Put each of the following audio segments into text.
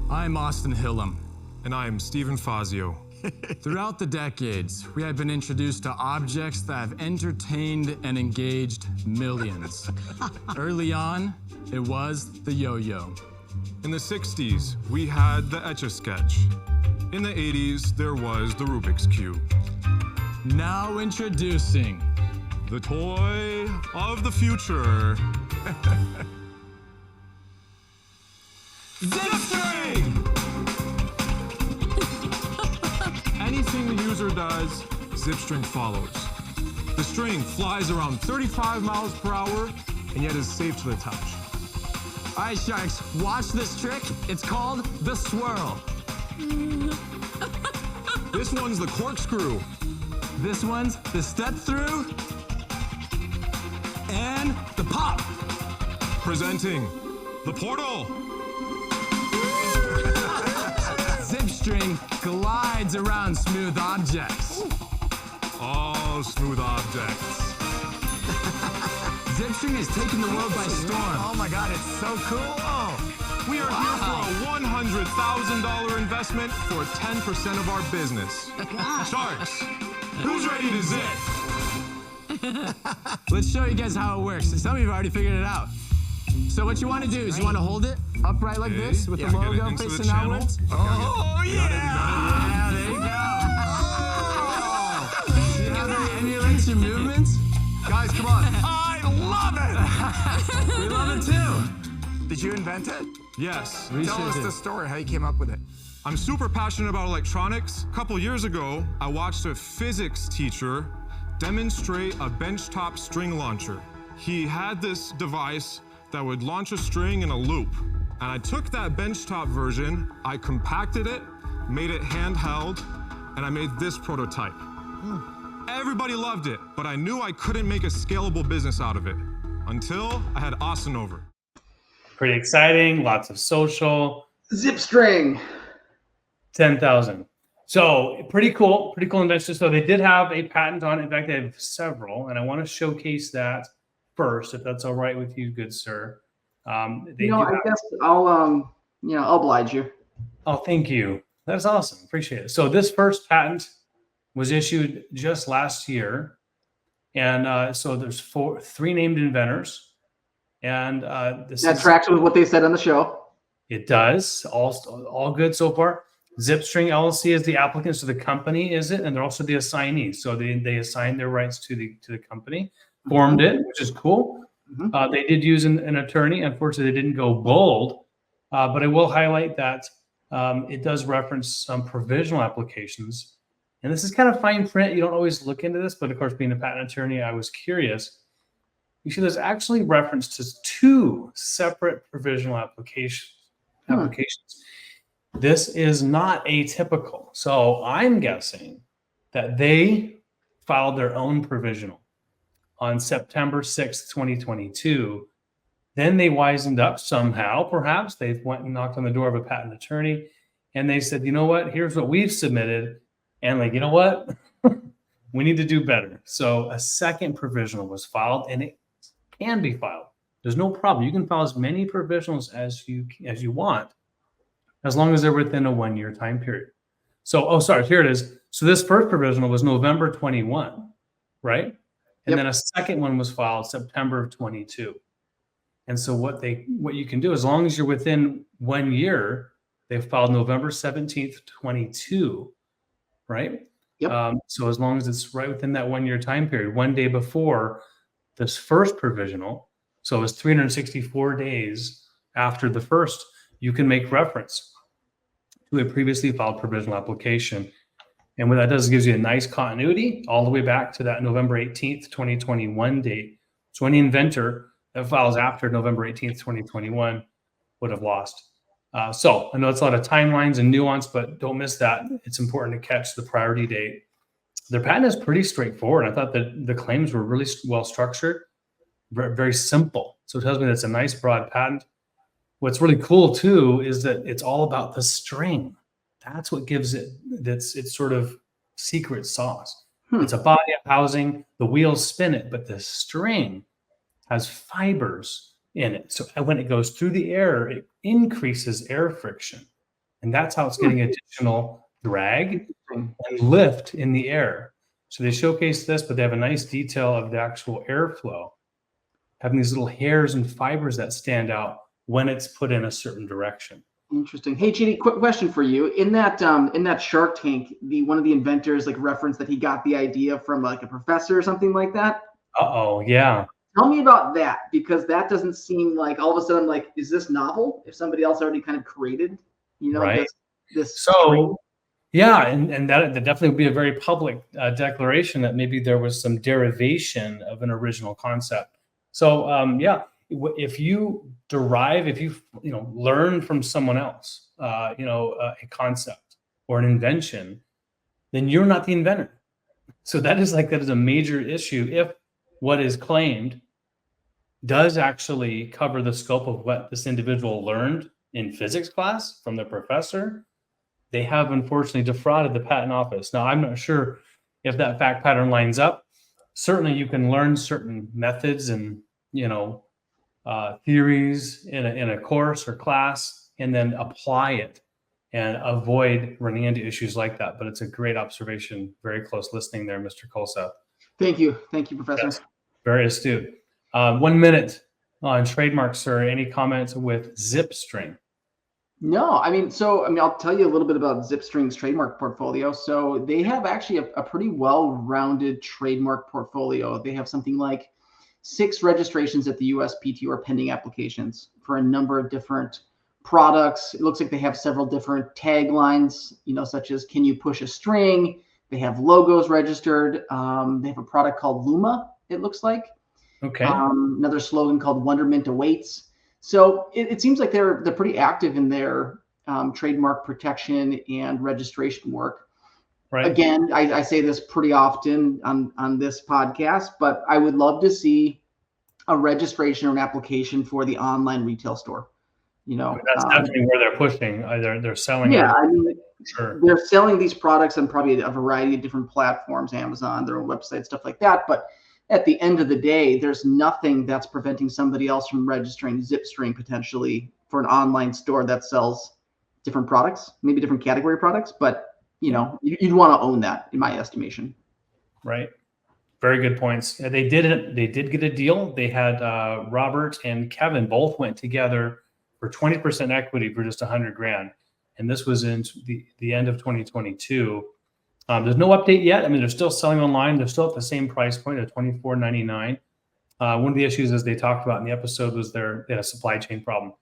I'm Austin Hillam. And I am Stephen Fazio. Throughout the decades, we have been introduced to objects that have entertained and engaged millions. Early on, it was the yo-yo. In the 60s, we had the Etch-a-Sketch. In the 80s, there was the Rubik's Cube. Now introducing the toy of the future. ZipString! Anything the user does, ZipString follows. The string flies around 35 miles per hour and yet is safe to the touch. All right, Sharks, watch this trick. It's called the swirl. This one's the corkscrew. This one's the step through and the pop. Presenting the portal. ZipString glides around smooth objects. All smooth objects. ZipString has taken the world by storm. Oh my God, it's so cool. Oh. We are here for a $100,000 investment for 10% of our business. Sharks, who's ready to zip? Let's show you guys how it works. Some of you have already figured it out. So what you want to do is you want to hold it upright like this with the logo facing outwards. Oh, yeah! Yeah, there you go. See how that emulates your movements? Guys, come on. I love it! We love it too. Did you invent it? Yes. Tell us the story, how you came up with it. I'm super passionate about electronics. A couple years ago, I watched a physics teacher demonstrate a benchtop string launcher. He had this device that would launch a string in a loop. And I took that benchtop version, I compacted it, made it handheld, and I made this prototype. Everybody loved it, but I knew I couldn't make a scalable business out of it until I had Austin over. Pretty exciting, lots of social. ZipString. 10,000. So pretty cool invention. So they did have a patent on it. In fact, they have several, and I want to showcase that first, if that's all right with you, good sir. I guess I'll oblige you. Oh, thank you. That's awesome. Appreciate it. So this first patent was issued just last year, and so there's three named inventors, and that tracks with what they said on the show. It does. All good so far. ZipString LLC is the applicant, so the company is it, and they're also the assignees. So they assigned their rights to the company, formed it, which is cool. They did use an attorney. Unfortunately, they didn't go bold, but I will highlight that it does reference some provisional applications. And this is kind of fine print. You don't always look into this, but of course, being a patent attorney, I was curious. You see, there's actually reference to two separate provisional applications. This is not atypical. So I'm guessing that they filed their own provisional on September 6th, 2022. Then they wisened up somehow, perhaps. They went and knocked on the door of a patent attorney, and they said, you know what, here's what we've submitted. And like, you know what, we need to do better. So a second provisional was filed, and it can be filed. There's no problem. You can file as many provisionals as you want, as long as they're within a 1-year time period. So, here it is. So this first provisional was November 21, right? And then a second one was filed September of 22. And so what you can do, as long as you're within 1 year, they filed November 17th, 22, right? Yep. So as long as it's right within that 1 year time period, 1 day before this first provisional, so it was 364 days after the first, you can make reference to a previously filed provisional application. And what that does is gives you a nice continuity all the way back to that November 18th, 2021 date. So any inventor that files after November 18th, 2021 would have lost. So I know it's a lot of timelines and nuance, but don't miss that. It's important to catch the priority date. Their patent is pretty straightforward. I thought that the claims were really well structured, very, very simple. So it tells me that's a nice broad patent. What's really cool too is that it's all about the string. That's what gives it its sort of secret sauce. It's a body, a housing, the wheels spin it, but the string has fibers in it. So when it goes through the air, it increases air friction. And that's how it's getting additional drag and lift in the air. So they showcase this, but they have a nice detail of the actual airflow, having these little hairs and fibers that stand out when it's put in a certain direction. Interesting. Hey, JD, quick question for you. In that Shark Tank, one of the inventors like referenced that he got the idea from like a professor or something like that. Uh-oh, yeah. Tell me about that, because that doesn't seem like all of a sudden like, is this novel? If somebody else already kind of created, right. this so yeah, and that definitely would be a very public declaration that maybe there was some derivation of an original concept. So yeah, if you learn from someone else, a concept or an invention, then you're not the inventor. So that is a major issue. If what is claimed does actually cover the scope of what this individual learned in physics class from the professor, they have unfortunately defrauded the patent office. Now, I'm not sure if that fact pattern lines up. Certainly you can learn certain methods and theories in a course or class and then apply it and avoid running into issues like that. But it's a great observation. Very close listening there, Mr. Kolsa. Thank you, Professor. Yes, very astute. 1 minute on trademarks, sir. Any comments with ZipString? No, I'll tell you a little bit about ZipString's trademark portfolio. So they have actually a pretty well-rounded trademark portfolio. They have something like 6 registrations at the USPTO pending applications for a number of different products. It looks like they have several different taglines, such as "Can you push a string?" They have logos registered. They have a product called Luma, it looks like. Okay. Another slogan called "Wonderment Awaits." So it seems like they're pretty active in their trademark protection and registration work. Right. Again, I say this pretty often on this podcast, but I would love to see a registration or an application for the online retail store. That's definitely where they're pushing. They're selling. Yeah, sure. They're selling these products on probably a variety of different platforms, Amazon, their own website, stuff like that. But at the end of the day, there's nothing that's preventing somebody else from registering ZipString potentially for an online store that sells different products, maybe different category products. But you'd want to own that, in my estimation. Right. Very good points. They did get a deal. They had Robert and Kevin both went together for 20% equity for just $100,000, and this was in the end of 2022. There's no update yet. They're still selling online. They're still at the same price point of $24.99. One of the issues, as they talked about in the episode, was they had a supply chain problem.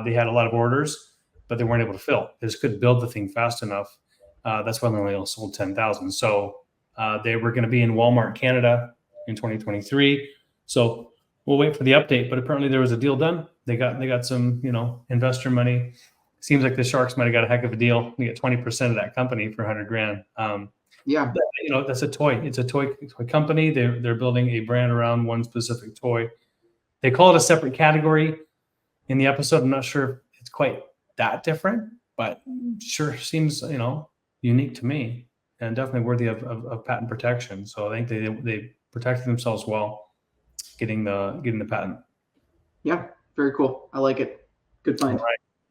They had a lot of orders, but they weren't able to fill. They just couldn't build the thing fast enough. That's why they only sold 10,000. So they were going to be in Walmart Canada in 2023. So we'll wait for the update. But apparently there was a deal done. They got some investor money. Seems like the Sharks might have got a heck of a deal. We get 20% of that company for $100,000. Yeah, that's a toy. It's a toy company. They're building a brand around one specific toy. They call it a separate category in the episode. I'm not sure if it's quite that different, but sure seems unique to me and definitely worthy of patent protection. So I think they protected themselves well, getting the patent. Yeah, very cool. I like it. Good find. All right.